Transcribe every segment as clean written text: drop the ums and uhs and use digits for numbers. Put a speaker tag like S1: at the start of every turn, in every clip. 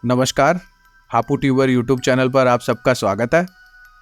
S1: नमस्कार। हापू tuber YouTube channel पर आप सबका स्वागत है।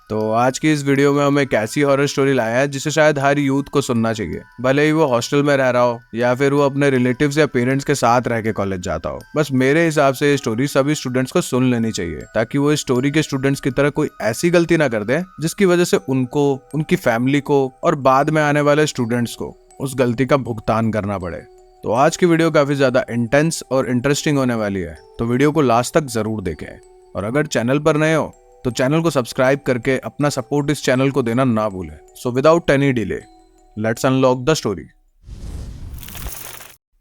S1: तो आज की इस वीडियो में हम एक ऐसी हॉरर स्टोरी लाया है जिसे शायद हर यूथ को सुनना चाहिए, भले ही वो हॉस्टल में रह रहा हो या फिर वो अपने रिलेटिव्स या पेरेंट्स के साथ रह के कॉलेज जाता हो। बस मेरे हिसाब से ये स्टोरी सभी स्टूडेंट्स को सुन लेनी चाहिए ताकि वो इस स्टोरी के स्टूडेंट्स की तरह कोई ऐसी गलती ना कर दे जिसकी वजह से उनको, उनकी फैमिली को और बाद में आने वाले स्टूडेंट्स को उस गलती का भुगतान करना पड़े। तो आज की वीडियो काफी ज्यादा इंटेंस और इंटरेस्टिंग होने वाली है, तो वीडियो को लास्ट तक जरूर देखें। और अगर चैनल पर नए हो तो चैनल को सब्सक्राइब करके अपना सपोर्ट इस चैनल को देना ना भूलें। So without any delay let's unlock the story.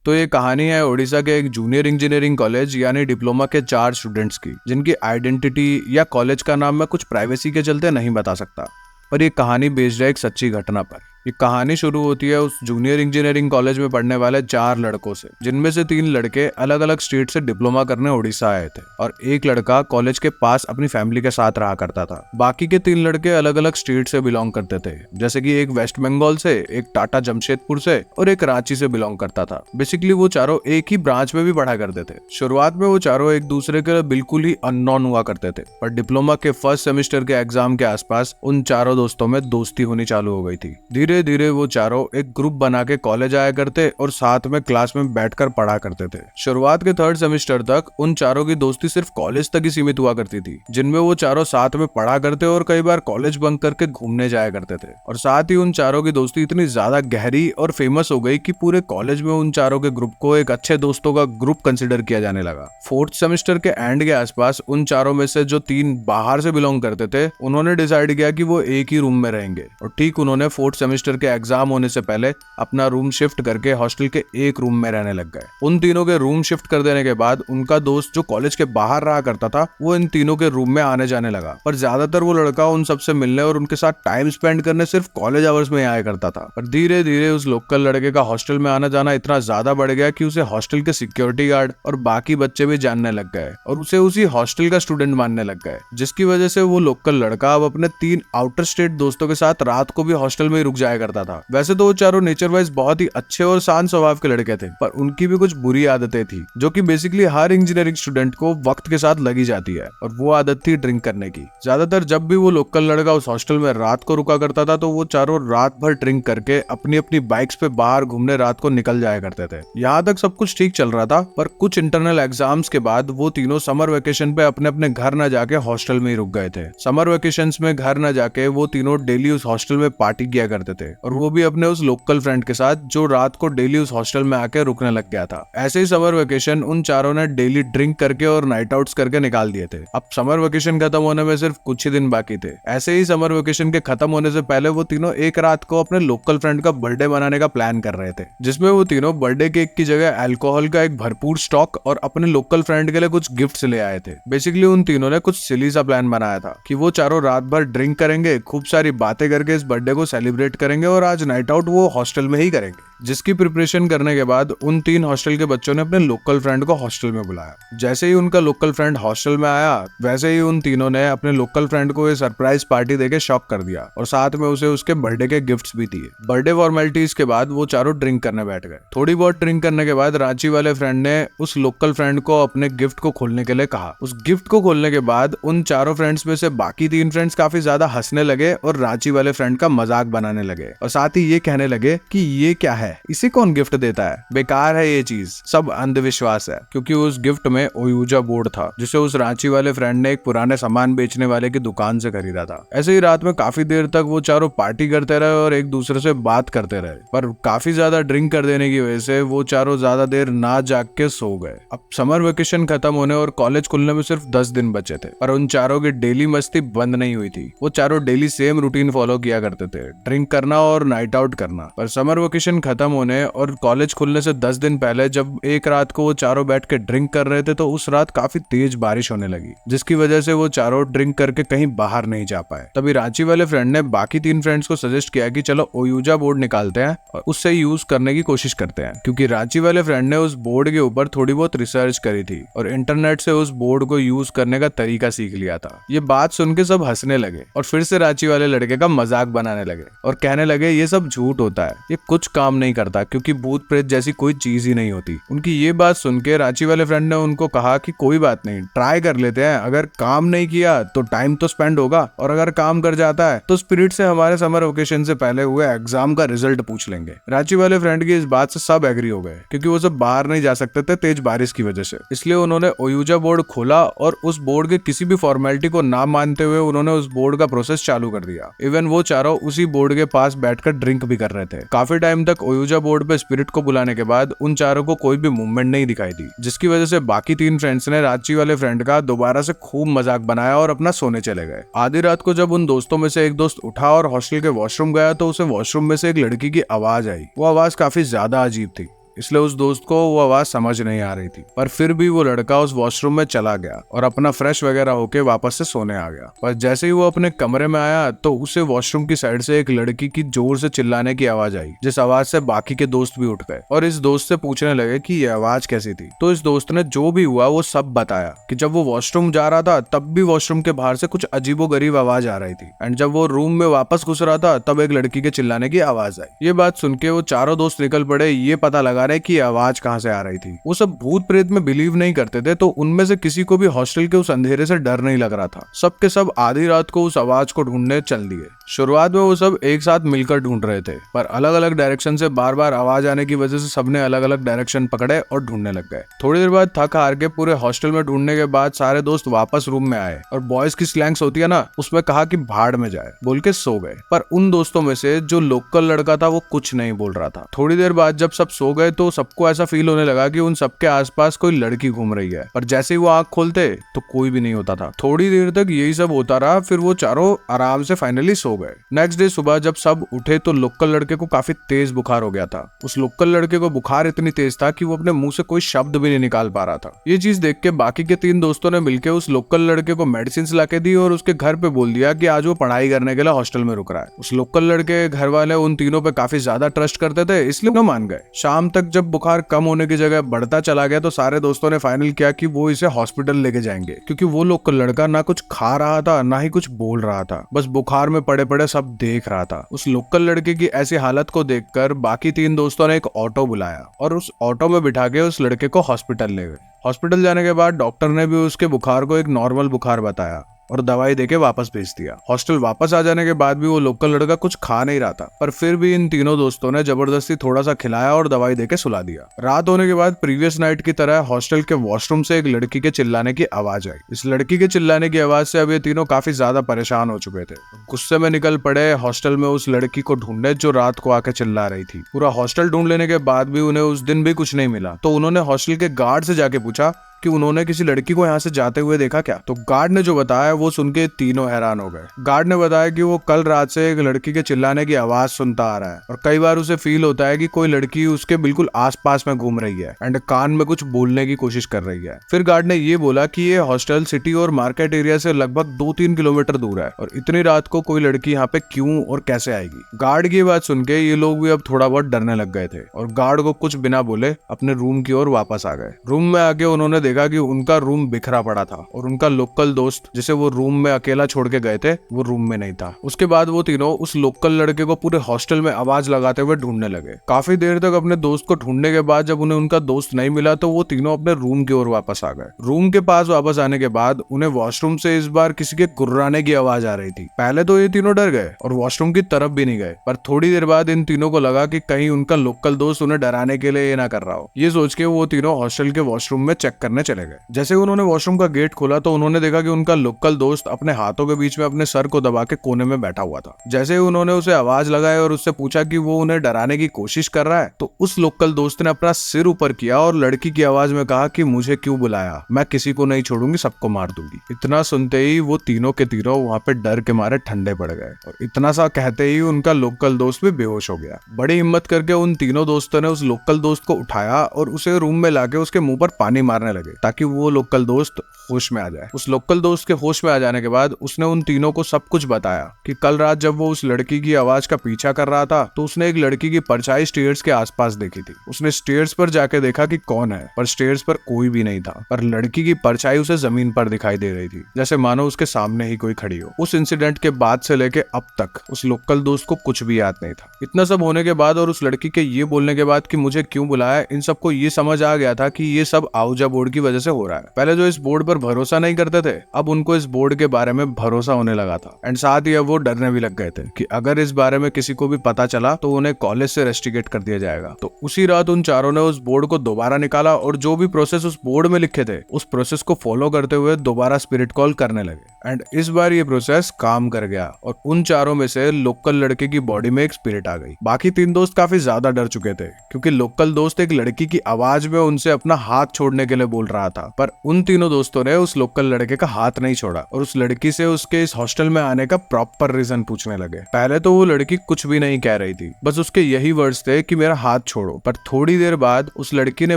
S1: तो ये कहानी है ओडिशा के एक जूनियर इंजीनियरिंग कॉलेज यानी डिप्लोमा के 4 स्टूडेंट्स की, जिनकी आइडेंटिटी या कॉलेज का नाम मैं कुछ प्राइवेसी के चलते नहीं बता सकता, पर ये कहानी बेस्ड है एक सच्ची घटना पर। ये कहानी शुरू होती है उस जूनियर इंजीनियरिंग कॉलेज में पढ़ने वाले 4 लड़कों से, जिनमें से 3 लड़के अलग अलग स्टेट से डिप्लोमा करने उड़ीसा आए थे और एक लड़का कॉलेज के पास अपनी फैमिली के साथ रहा करता था। बाकी के 3 लड़के अलग अलग स्टेट से बिलोंग करते थे, जैसे कि एक वेस्ट बंगाल से, एक टाटा जमशेदपुर से और एक रांची से बिलोंग करता था। बेसिकली वो चारों एक ही ब्रांच में भी पढ़ा करते थे। शुरुआत में वो चारों एक दूसरे के बिल्कुल ही अननोन हुआ करते थे, पर डिप्लोमा के फर्स्ट सेमेस्टर के एग्जाम के आसपास उन चारों दोस्तों में दोस्ती होनी चालू हो गई थी। धीरे धीरे वो चारों एक ग्रुप बना के कॉलेज आया करते और साथ में क्लास में बैठकर पढ़ा करते थे। शुरुआत के 3rd सेमेस्टर तक उन चारों की दोस्ती सिर्फ कॉलेज तक ही सीमित हुआ करती थी, जिनमें वो चारों साथ में पढ़ा करते और कई बार कॉलेज बंक करके घूमने जाया करते थे। और साथ ही उन चारों की दोस्ती इतनी ज्यादा गहरी और फेमस हो गई कि पूरे कॉलेज में उन चारों के ग्रुप को एक अच्छे दोस्तों का ग्रुप कंसिडर किया जाने लगा। 4th सेमेस्टर के एंड के आसपास उन चारों में से जो 3 बाहर से बिलोंग करते थे, उन्होंने डिसाइड किया कि वो एक ही रूम में रहेंगे और ठीक उन्होंने 4th सेमेस्टर के एग्जाम होने से पहले अपना रूम शिफ्ट करके हॉस्टल के एक रूम में रहने लग गए। उन तीनों के रूम शिफ्ट कर देने के बाद उनका दोस्त जो कॉलेज के बाहर रहा करता था, वो इन तीनों के रूम में आने जाने लगा, पर ज्यादातर वो लड़का उन सबसे मिलने और उनके साथ टाइम स्पेंड करने सिर्फ कॉलेज आवर्स में आया करता था। पर धीरे धीरे उस लोकल लड़के का हॉस्टल में आना जाना इतना ज्यादा बढ़ गया कि उसे हॉस्टल के सिक्योरिटी गार्ड और बाकी बच्चे भी जानने लग गए और उसे उसी हॉस्टल का स्टूडेंट मानने लग गए, जिसकी वजह से वो लोकल लड़का अब अपने 3 आउटर स्टेट दोस्तों के साथ रात को भी हॉस्टल में ही रुक जाया करता था। वैसे तो वो चारों नेचर वाइज बहुत ही अच्छे और शांत स्वभाव के लड़के थे, पर उनकी भी कुछ बुरी आदतें थी जो कि बेसिकली हर इंजीनियरिंग स्टूडेंट को वक्त के साथ लगी जाती है, और वो आदत थी ड्रिंक करने की। ज्यादातर जब भी वो लोकल लड़का उस हॉस्टल में रात को रुका करता था तो वो चारों रात भर ड्रिंक करके अपनी अपनी बाइक्स पे बाहर घूमने रात को निकल जाया करते थे। यहाँ तक सब कुछ ठीक चल रहा था, पर कुछ इंटरनल एग्जाम्स के बाद वो तीनों समर वेकेशन पे अपने अपने घर न जाके हॉस्टल में ही रुक गए थे। समर वेकेशन में घर न जाके वो तीनों डेली उस हॉस्टल में पार्टी किया करते थे, और वो भी अपने उस लोकल फ्रेंड के साथ जो रात को डेली उस हॉस्टल में आके रुकने लग गया था। ऐसे ही समर वेकेशन उन चारों ने डेली ड्रिंक करके और नाइट आउट्स करके निकाल दिए थे। अब समर वेकेशन खत्म होने में सिर्फ कुछ ही दिन बाकी थे। ऐसे ही समर वेकेशन के खत्म होने से पहले वो तीनों एक रात को अपने लोकल फ्रेंड का बर्थडे मनाने का प्लान कर रहे थे, जिसमें वो तीनों बर्थडे केक की जगह अल्कोहल का एक भरपूर स्टॉक और अपने लोकल फ्रेंड के लिए कुछ गिफ्ट्स ले आए थे। बेसिकली उन तीनों ने कुछ सिली सा प्लान बनाया था कि वो चारों रात भर ड्रिंक करेंगे, खूब सारी बातें करके इस बर्थडे को सेलिब्रेट करेंगे और आज नाइट आउट वो हॉस्टल में ही करेंगे। जिसकी प्रिपरेशन करने के बाद उन 3 हॉस्टल के बच्चों ने अपने लोकल फ्रेंड को हॉस्टल में बुलाया। जैसे ही उनका लोकल फ्रेंड हॉस्टल में आया, वैसे ही उन तीनों ने अपने लोकल फ्रेंड को ये सरप्राइज पार्टी देके शॉक कर दिया और साथ में उसे उसके बर्थडे के गिफ्ट्स भी दिए। बर्थडे फॉर्मेलिटीज के बाद वो चारों ड्रिंक करने बैठ गए। थोड़ी बहुत ड्रिंक करने के बाद रांची वाले फ्रेंड ने उस लोकल फ्रेंड को अपने गिफ्ट को खोलने के लिए कहा। उस गिफ्ट को खोलने के बाद उन चारों फ्रेंड्स में से बाकी 3 फ्रेंड्स काफी ज्यादा हंसने लगे और रांची वाले फ्रेंड का मजाक बनाने लगे, और साथ ही ये कहने लगे कि ये क्या है, इसे कौन गिफ्ट देता है, बेकार है ये चीज, सब अंधविश्वास है। क्योंकि उस गिफ्ट में ओयूजा बोर्ड था, जिसे उस रांची वाले फ्रेंड ने एक पुराने सामान बेचने वाले की दुकान से खरीदा था। ऐसे ही रात में काफी देर तक वो चारों पार्टी करते रहे और एक दूसरे से बात करते रहे, पर काफी ज्यादा ड्रिंक कर देने की वजह से वो चारों ज्यादा देर ना जाग के सो गए। अब समर वेकेशन खत्म होने और कॉलेज खुलने में सिर्फ 10 दिन बचे थे, पर उन चारों की डेली मस्ती बंद नहीं हुई थी। वो चारों डेली सेम रूटीन फॉलो किया करते थे, ड्रिंक करना और नाइट आउट करना। पर समर वेकेशन खत्म होने और कॉलेज खुलने से 10 दिन पहले जब एक रात को वो चारों बैठ के ड्रिंक कर रहे थे, तो उस रात काफी तेज बारिश होने लगी, जिसकी वजह से वो चारों ड्रिंक करके कहीं बाहर नहीं जा पाए। तभी रांची वाले फ्रेंड ने बाकी 3 फ्रेंड्स को सजेस्ट किया कि चलो ओयूजा बोर्ड निकालते हैं और उससे यूज करने की कोशिश करते हैं, क्योंकि रांची वाले फ्रेंड ने उस बोर्ड के ऊपर थोड़ी बहुत रिसर्च करी थी और इंटरनेट से उस बोर्ड को यूज करने का तरीका सीख लिया था। ये बात सुन के सब हंसने लगे और फिर से रांची वाले लड़के का मजाक बनाने लगे और कहने लगे ये सब झूठ होता है, ये कुछ काम नहीं करता क्योंकि भूत प्रेत जैसी कोई चीज ही नहीं होती। उनकी ये बात सुन के रांची वाले फ्रेंड ने उनको कहा कि कोई बात नहीं, ट्राई कर लेते हैं, अगर काम नहीं किया तो टाइम तो स्पेंड होगा, और अगर काम कर जाता है तो स्पिरिट से हमारे समर वेकेशन से पहले हुए एग्जाम का रिजल्ट पूछ लेंगे। रांची वाले फ्रेंड की इस बात से सब एग्री हो गए क्योंकि वो सब बाहर नहीं जा सकते थे तेज बारिश की वजह से। इसलिए उन्होंने ओयूजा बोर्ड खोला और उस बोर्ड के किसी भी फॉर्मेलिटी को ना मानते हुए उन्होंने उस बोर्ड का प्रोसेस चालू कर दिया। इवन वो चारों उसी बोर्ड के पास बैठकर ड्रिंक भी कर रहे थे। काफी टाइम तक ओयूजा बोर्ड पे स्पिरिट को बुलाने के बाद उन चारों को कोई भी मूवमेंट नहीं दिखाई दी, जिसकी वजह से बाकी 3 फ्रेंड्स ने रांची वाले फ्रेंड का दोबारा से खूब मजाक बनाया और अपना सोने चले गए। आधी रात को जब उन दोस्तों में से एक दोस्त उठा और हॉस्टल के वॉशरूम गया तो उसे वॉशरूम में से एक लड़की की आवाज आई। वो आवाज काफी ज्यादा अजीब थी, इसलिए उस दोस्त को वो आवाज समझ नहीं आ रही थी, पर फिर भी वो लड़का उस वॉशरूम में चला गया और अपना फ्रेश वगैरह होके वापस से सोने आ गया। पर जैसे ही वो अपने कमरे में आया तो उसे वॉशरूम की साइड से एक लड़की की जोर से चिल्लाने की आवाज आई, जिस आवाज से बाकी के दोस्त भी उठ गए और इस दोस्त से पूछने लगे कि ये आवाज कैसी थी। तो इस दोस्त ने जो भी हुआ वो सब बताया कि जब वो वॉशरूम जा रहा था तब भी वॉशरूम के बाहर से कुछ अजीबोगरीब आवाज आ रही थी, एंड जब वो रूम में वापस घुस रहा था तब एक लड़की के चिल्लाने की आवाज आई। ये बात सुन के वो चारों दोस्त निकल पड़े ये पता लगा रहे कि आवाज कहां से आ रही थी। वो सब भूत प्रेत में बिलीव नहीं करते थे, तो उनमें से किसी को भी हॉस्टल के उस अंधेरे से डर नहीं लग रहा था। सब के सब आधी रात को उस आवाज को ढूंढने चल दिए। शुरुआत में वो सब एक साथ मिलकर ढूंढ रहे थे, पर अलग अलग डायरेक्शन से बार बार आवाज आने की वजह से सबने अलग अलग डायरेक्शन पकड़े और ढूंढने लग गए। थोड़ी देर बाद थक हार के पूरे हॉस्टल में ढूंढने के बाद सारे दोस्त वापस रूम में आए और बॉयज की स्लैंग्स होती है ना, उसमें कहा कि भाड़ में जाए बोल के सो गए। पर उन दोस्तों में से जो लोकल लड़का था वो कुछ नहीं बोल रहा था। थोड़ी देर बाद जब सब सो गए तो सबको ऐसा फील होने लगा कि उन सबके आसपास कोई लड़की घूम रही है, पर जैसे ही वो आंख खोलते तो कोई भी नहीं होता था। थोड़ी देर तक यही सब होता रहा, फिर वो चारों आराम से फाइनली सो गए। नेक्स्ट डे सुबह जब सब उठे तो लोकल लड़के को काफी तेज बुखार हो गया था। उस लोकल लड़के को बुखार इतनी तेज था कि वो अपने मुंह से कोई शब्द भी नहीं निकाल पा रहा था। ये चीज देख के बाकी के 3 दोस्तों ने मिलकर उस लोकल लड़के को मेडिसिन लाके दी और उसके घर पे बोल दिया कि आज वो पढ़ाई करने के लिए हॉस्टल में रुक रहा है। उस लोकल लड़के घर वाले उन तीनों पे काफी ज्यादा ट्रस्ट करते थे, इसलिए वो मान गए। शाम तक जब बुखार कम होने की जगह बढ़ता चला गया तो सारे दोस्तों ने फाइनल किया कि वो इसे हॉस्पिटल लेके जाएंगे, क्योंकि वो लोकल लड़का ना कुछ खा रहा था ना ही कुछ बोल रहा था, बस बुखार में पड़े पड़े सब देख रहा था। उस लोकल लड़के की ऐसी हालत को देखकर बाकी 3 दोस्तों ने एक ऑटो बुलाया और उस ऑटो में बिठा के उस लड़के को हॉस्पिटल ले गए। हॉस्पिटल जाने के बाद डॉक्टर ने भी उसके बुखार को एक नॉर्मल बुखार बताया और दवाई देके वापस भेज दिया। हॉस्टल वापस आ जाने के बाद भी वो लोकल लड़का कुछ खा नहीं रहा था, पर फिर भी इन तीनों दोस्तों ने जबरदस्ती थोड़ा सा खिलाया और दवाई देके सुला दिया। रात होने के बाद प्रीवियस नाइट की तरह हॉस्टल के वॉशरूम से एक लड़की के चिल्लाने की आवाज आई। इस लड़की के चिल्लाने की आवाज से अब ये तीनों काफी ज्यादा परेशान हो चुके थे। गुस्से में निकल पड़े हॉस्टल में उस लड़की को ढूंढने जो रात को आके चिल्ला रही थी। पूरा हॉस्टल ढूंढ लेने के बाद भी उन्हें उस दिन भी कुछ नहीं मिला, तो उन्होंने हॉस्टल के गार्ड से जाके पूछा कि उन्होंने किसी लड़की को यहाँ से जाते हुए देखा क्या। तो गार्ड ने जो बताया वो सुन के तीनों हैरान हो गए। गार्ड ने बताया कि वो कल रात से एक लड़की के चिल्लाने की आवाज सुनता आ रहा है और कई बार उसे फील होता है कि कोई लड़की उसके बिल्कुल आसपास में घूम रही है एंड कान में कुछ बोलने की कोशिश कर रही है। फिर गार्ड ने ये बोला कि ये हॉस्टल सिटी और मार्केट एरिया से लगभग 2-3 किलोमीटर दूर है और इतनी रात को कोई लड़की यहाँ पे क्यों और कैसे आएगी। गार्ड की बात सुन के ये लोग भी अब थोड़ा बहुत डरने लग गए थे और गार्ड को कुछ बिना बोले अपने रूम की ओर वापस आ गए। रूम में आके उन्होंने देखा कि उनका रूम बिखरा पड़ा था और उनका लोकल दोस्त जिसे वो रूम में अकेला छोड़ के गए थे वो रूम में नहीं था। उसके बाद वो तीनों उस लोकल लड़के को पूरे हॉस्टल में आवाज लगाते हुए ढूंढने लगे। काफी देर तक अपने दोस्त को ढूंढने के बाद जब उन्हें उनका दोस्त नहीं मिला तो वो तीनों अपने रूम की ओर वापस आ गए। रूम के पास वापस आने के बाद उन्हें वॉशरूम से इस बार किसी के गुर्राने की आवाज आ रही थी। पहले तो ये तीनों डर गए और वॉशरूम की तरफ भी नहीं गए, पर थोड़ी देर बाद इन तीनों को लगा कि कहीं उनका लोकल दोस्त उन्हें डराने के लिए ये ना कर रहा हो। ये सोच के वो तीनों हॉस्टल के वॉशरूम में चेक करने चले गए। जैसे उन्होंने वॉशरूम का गेट खोला तो उन्होंने देखा कि उनका लोकल दोस्त अपने हाथों के बीच में अपने सर को दबा के कोने में बैठा हुआ था। जैसे ही उन्होंने उसे आवाज लगाई और उससे पूछा कि वो उन्हें डराने की कोशिश कर रहा है, तो उस लोकल दोस्त ने अपना सिर ऊपर किया और लड़की की आवाज में कहा कि मुझे क्यों बुलाया, मैं किसी को नहीं छोड़ूंगी, सबको मार दूंगी। इतना सुनते ही वो तीनों के तीनों वहां पे डर के मारे ठंडे पड़ गए और इतना सा कहते ही उनका लोकल दोस्त भी बेहोश हो गया। बड़ी हिम्मत करके उन तीनों दोस्तों ने उस लोकल दोस्त को उठाया और उसे रूम में लाके उसके मुंह पर पानी मारने लगे। लगे ताकि वो लोकल दोस्त होश में आ जाए। उस लोकल दोस्त के होश में आ जाने के बाद उसने उन तीनों को सब कुछ बताया कि कल रात जब वो उस लड़की की आवाज का पीछा कर रहा था तो उसने एक लड़की की परछाई स्टेयर्स के आसपास देखी थी। उसने स्टेयर्स पर जाके देखा कि कौन है, पर स्टेयर्स पर कोई भी नहीं था, पर लड़की की परछाई उसे जमीन पर दिखाई दे रही थी, जैसे मानो उसके सामने ही कोई खड़ी हो। उस इंसिडेंट के बाद से लेके अब तक उस लोकल दोस्त को कुछ भी याद नहीं था। इतना सब होने के बाद और उस लड़की के ये बोलने के बाद कि मुझे क्यों बुलाया, इन सबको ये समझ आ गया था कि ये सब आउजा बोर्ड की वजह से हो रहा है। पहले जो इस बोर्ड पर भरोसा नहीं करते थे, अब उनको इस बोर्ड के बारे में भरोसा होने लगा था। एंड साथ ही अब वो डरने भी लग गए थे कि अगर इस बारे में किसी को भी पता चला तो उन्हें कॉलेज से रेस्ट्रिकेट कर दिया जाएगा। तो उसी रात उन चारों ने उस बोर्ड को दोबारा निकाला और जो भी प्रोसेस उस बोर्ड में लिखे थे उस प्रोसेस को फॉलो करते हुए दोबारा स्पिरिट कॉल करने लगे। एंड इस बार ये प्रोसेस काम कर गया और उन चारों में से लोकल लड़के की बॉडी में एक स्पिरिट आ गई। बाकी तीन दोस्त काफी ज्यादा डर चुके थे क्योंकि लोकल दोस्त एक लड़की की आवाज में उनसे अपना हाथ छोड़ने के लिए बोल रहा था, पर उन तीनों दोस्तों ने उस लोकल लड़के का हाथ नहीं छोड़ा और उस लड़की से उसके इस हॉस्टल में आने का प्रॉपर रीजन पूछने लगे। पहले तो वो लड़की कुछ भी नहीं कह रही थी, बस उसके यही वर्ड्स थे कि मेरा हाथ छोड़ो। पर थोड़ी देर बाद उस लड़की ने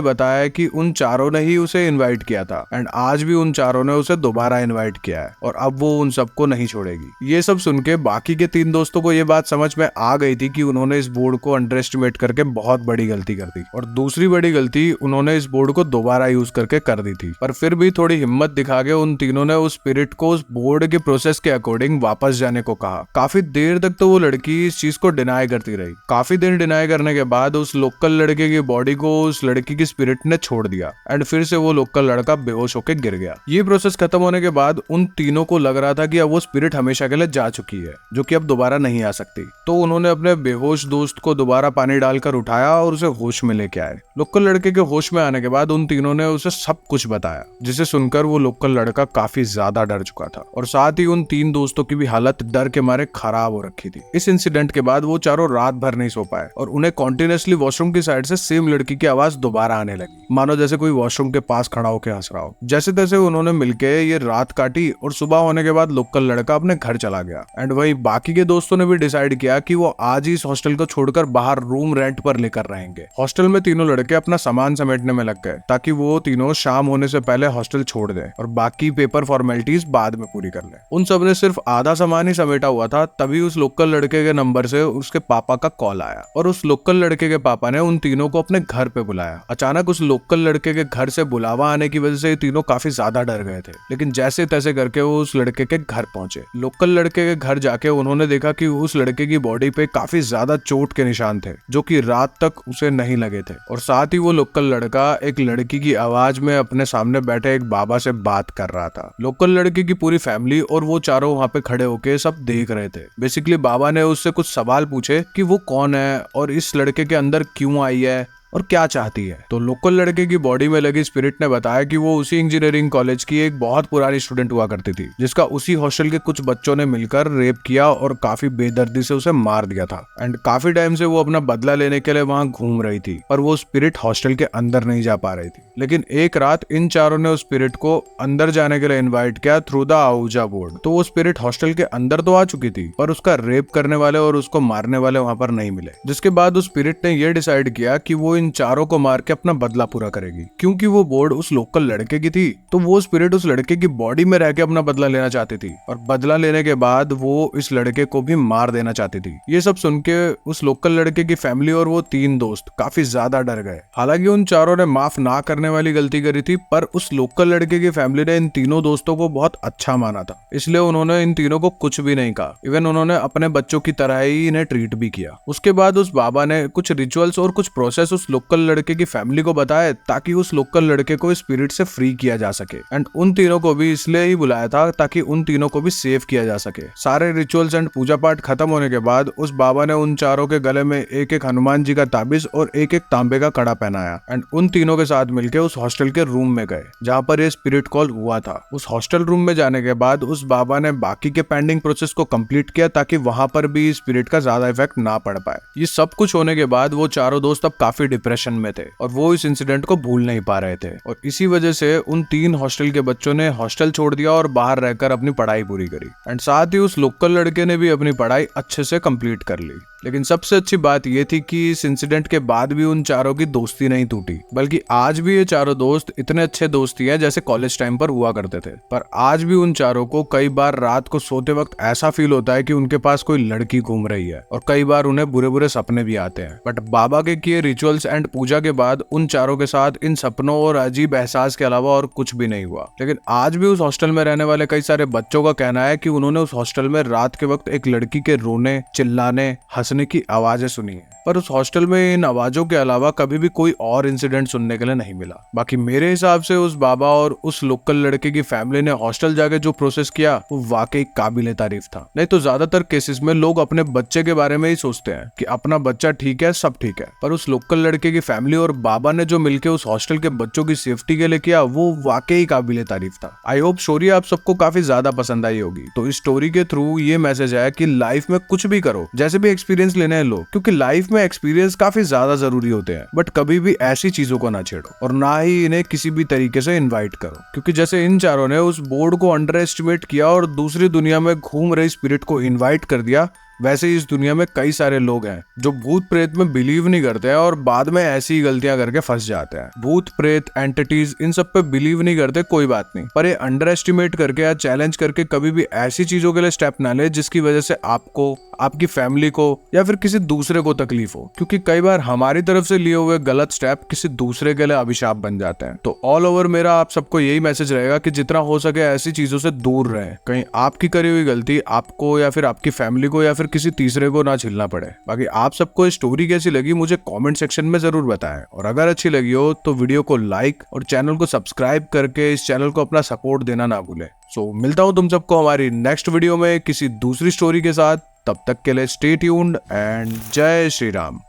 S1: बताया कि उन चारों ने ही उसे इनवाइट किया था एंड आज भी उन चारों ने उसे दोबारा इनवाइट किया है और अब वो उन सबको नहीं छोड़ेगी। ये सब सुन के बाकी के तीन दोस्तों को ये बात समझ में आ गई थी कि उन्होंने इस बोर्ड को अंडर एस्टिमेट करके बहुत बड़ी गलती कर दी और दूसरी बड़ी गलती उन्होंने इस बोर्ड को दोबारा यूज करके कर दी थी। पर फिर भी थोड़ी हिम्मत दिखा के उन तीनों ने उस स्पिरिट को उस बोर्ड के प्रोसेस के अकॉर्डिंग वापस जाने को कहा। काफी देर तक तो वो लड़की इस चीज को डिनाई करती रही। काफी देर डिनाई करने के बाद उस लोकल लड़के की बॉडी को उस लड़की की स्पिरिट ने छोड़ दिया एंड फिर से वो लोकल लड़का बेहोश होकर गिर गया। ये प्रोसेस खत्म होने के बाद उन तीनों को लग रहा था कि अब वो स्पिरिट हमेशा के लिए जा चुकी है, जो कि अब दोबारा नहीं आ सकती। तो उन्होंने अपने बेहोश दोस्त को दोबारा पानी डालकर उठाया और उसे होश में लेके आए। लोकल लड़के के होश में आने के बाद उन तीनों ने उसे सब कुछ बताया, जिसे सुनकर वो लोकल लड़का काफी ज्यादा डर चुका था और साथ ही उन तीन दोस्तों की भी हालत डर के मारे खराब हो रखी थी। इस इंसिडेंट के बाद वो चारों रात भर नहीं सो पाए और उन्हें कॉन्टिन्यूसली वॉशरूम की साइड से सेम लड़की की आवाज दोबारा आने लगी, मानो जैसे कोई वॉशरूम के पास खड़ा होकर हंस रहा हो। जैसे तैसे उन्होंने मिलके ये रात काटी और सुबह होने के बाद लोकल लड़का अपने घर चला गया। एंड वही बाकी के दोस्तों ने भी डिसाइड किया कि वो आज ही इस हॉस्टल को छोड़कर बाहर रूम रेंट पर लेकर रहेंगे। हॉस्टल में तीनों लड़के अपना सामान समेटने में लग गए ताकि वो तीनों शाम होने से पहले हॉस्टल छोड़ दें और बाकी पेपर फॉर्मेलिटीज बाद में पूरी कर लें। उन सब ने सिर्फ आधा सामान ही समेटा हुआ था, तभी उस लोकल लड़के के नंबर से उसके पापा का कॉल आया और उस लोकल लड़के के पापा ने उन तीनों को अपने घर पे बुलाया। अचानक उस लोकल लड़के के घर से बुलावा आने की वजह से ये तीनों काफी ज्यादा डर गए थे, लेकिन जैसे तैसे करके वो उस लड़के के घर पहुंचे। लोकल लड़के के घर जाके उन्होंने देखा कि उस लड़के की बॉडी पे काफी ज्यादा चोट के निशान थे, जो कि रात तक उसे नहीं लगे थे और साथ ही वो लोकल लड़का एक लड़की की आवाज में अपने सामने बैठे एक बाबा से बात कर रहा था। लोकल लड़के की पूरी फैमिली और वो चारों वहां पे खड़े होके सब देख रहे थे। बेसिकली बाबा ने उससे कुछ सवाल पूछे कि वो कौन है और इस लड़के के अंदर क्यों आई है और क्या चाहती है। तो लोकल लड़के की बॉडी में लगी स्पिरिट ने बताया कि वो उसी इंजीनियरिंग कॉलेज की एक बहुत पुरानी स्टूडेंट हुआ करती थी, जिसका उसी हॉस्टल के कुछ बच्चों ने मिलकर रेप किया और काफी बेदर्दी से उसे मार दिया था। एंड काफी टाइम से वो अपना बदला लेने के लिए वहां घूम रही थी, पर वो स्पिरिट हॉस्टल के अंदर नहीं जा पा रही थी। लेकिन एक रात इन चारों ने उस स्पिरिट को अंदर जाने के लिए इन्वाइट किया थ्रू द आउजा बोर्ड। तो वो स्पिरिट हॉस्टल के अंदर तो आ चुकी थी, पर उसका रेप करने वाले और उसको मारने वाले वहां पर नहीं मिले। जिसके बाद उस स्पिरिट ने यह डिसाइड किया कि वो इन चारों को मार के अपना बदला पूरा करेगी। क्योंकि वो बोर्ड उस लोकल लड़के की थी, तो वो स्पिरिट उस लड़के की बॉडी में रह के अपना बदला लेना चाहती थी और बदला लेने के बाद वो इस लड़के को भी मार देना चाहती थी। ये सब सुन के उस लोकल लड़के की फैमिली और वो तीन दोस्त काफी ज्यादा डर गए। हालांकि उन चारों ने माफ ना करने वाली गलती करी थी, पर उस लोकल लड़के की फैमिली ने इन तीनों दोस्तों को बहुत अच्छा माना था, इसलिए उन्होंने इन तीनों को कुछ भी नहीं कहा। इवन उन्होंने अपने बच्चों की तरह ही इन्हें ट्रीट भी किया। उसके बाद उस बाबा ने कुछ रिचुअल्स और कुछ प्रोसेस उस लोकल लड़के की फैमिली को बताया ताकि उस लोकल लड़के को स्पिरिट से फ्री किया जा सके। एंड उन तीनों को भी इसलिए ही बुलाया था ताकि उन तीनों को भी सेव किया जा सके। सारे रिचुअल्स एंड पूजा पाठ खत्म होने के बाद उस बाबा ने उन चारों के गले में एक एक हनुमान जी का ताबीज और एक एक तांबे का कड़ा पहनाया एंड उन तीनों के साथ मिलकर उस हॉस्टल के रूम में गए जहाँ पर ये स्पिरिट कॉल हुआ था। उस हॉस्टल रूम में जाने के बाद उस बाबा ने बाकी के पेंडिंग प्रोसेस को कंप्लीट किया ताकि वहां पर भी स्पिरिट का ज्यादा इफेक्ट ना पड़ पाए। ये सब कुछ होने के बाद वो चारों दोस्त अब काफी डिप्रेशन में थे और वो इस इंसिडेंट को भूल नहीं पा रहे थे, और इसी वजह से उन 3 हॉस्टल के बच्चों ने हॉस्टल छोड़ दिया और बाहर रहकर अपनी पढ़ाई पूरी करी। एंड साथ ही उस लोकल लड़के ने भी अपनी पढ़ाई अच्छे से कंप्लीट कर ली। लेकिन सबसे अच्छी बात ये थी कि इस इंसिडेंट के बाद भी उन चारों की दोस्ती नहीं टूटी, बल्कि आज भी ये चारों दोस्त इतने अच्छे दोस्ती हैं जैसे कॉलेज टाइम पर हुआ करते थे। पर आज भी उन चारों को कई बार रात को सोते वक्त ऐसा फील होता है कि उनके पास कोई लड़की घूम रही है, और कई बार उन्हें बुरे बुरे सपने भी आते हैं। बट बाबा के किए रिचुअल्स एंड पूजा के बाद उन चारों के साथ इन सपनों और अजीब एहसास के अलावा और कुछ भी नहीं हुआ। लेकिन आज भी उस हॉस्टल में रहने वाले कई सारे बच्चों का कहना है कि उन्होंने उस हॉस्टल में रात के वक्त एक लड़की के रोने, चिल्लाने, हंसने की आवाजें सुनी है, पर उस हॉस्टल में इन आवाजों के अलावा कभी भी कोई और इंसिडेंट सुनने के लिए नहीं मिला। बाकी मेरे हिसाब से उस बाबा और उस लोकल लड़के की फैमिली ने हॉस्टल जाके जो प्रोसेस किया वो वाकई काबिले तारीफ था। नहीं तो ज्यादातर केसेस में लोग अपने बच्चे के बारे में ही सोचते हैं कि अपना बच्चा ठीक है, सब ठीक है, पर उस लोकल लड़के की फैमिली और बाबा ने जो मिलकर उस हॉस्टल के बच्चों की सेफ्टी के लिए किया वो वाकई काबिले तारीफ था। आई होप स्टोरी आप सबको काफी ज्यादा पसंद आई होगी। तो इस स्टोरी के थ्रू ये मैसेज है कि लाइफ में कुछ भी करो, जैसे भी एक्सपीरियंस लेने हैं लो, क्योंकि लाइफ में एक्सपीरियंस काफी ज्यादा जरूरी होते हैं। बट कभी भी ऐसी चीजों को ना छेड़ो और ना ही इन्हें किसी भी तरीके से इनवाइट करो, क्योंकि जैसे इन चारों ने उस बोर्ड को अंडर एस्टिमेट किया और दूसरी दुनिया में घूम रही स्पिरिट को इनवाइट कर दिया, वैसे ही इस दुनिया में कई सारे लोग हैं जो भूत प्रेत में बिलीव नहीं करते हैं और बाद में ऐसी ही गलतियां करके फंस जाते हैं। भूत प्रेत, एंटिटीज, इन सब पे बिलीव नहीं करते कोई बात नहीं, पर ये अंडर एस्टिमेट करके या चैलेंज करके कभी भी ऐसी चीजों के लिए स्टेप ना ले जिसकी वजह से आपको, आपकी फैमिली को या फिर किसी दूसरे को तकलीफ हो, क्योंकि कई बार हमारी तरफ से लिए हुए गलत स्टेप किसी दूसरे के लिए अभिशाप बन जाते हैं। तो ऑल ओवर मेरा आप सबको यही मैसेज रहेगा कि जितना हो सके ऐसी चीजों से दूर रहें, कहीं आपकी करी हुई गलती आपको या फिर आपकी फैमिली को या फिर किसी तीसरे को ना झेलना पड़े। बाकी आप सबको ये स्टोरी कैसी लगी मुझे कमेंट सेक्शन में जरूर बताएं, और अगर अच्छी लगी हो तो वीडियो को लाइक और चैनल को सब्सक्राइब करके इस चैनल को अपना सपोर्ट देना ना भूलें। सो मिलता हूं तुम सबको हमारी नेक्स्ट वीडियो में किसी दूसरी स्टोरी के साथ। तब तक के लिए स्टे ट्यून्ड एंड जय श्री राम।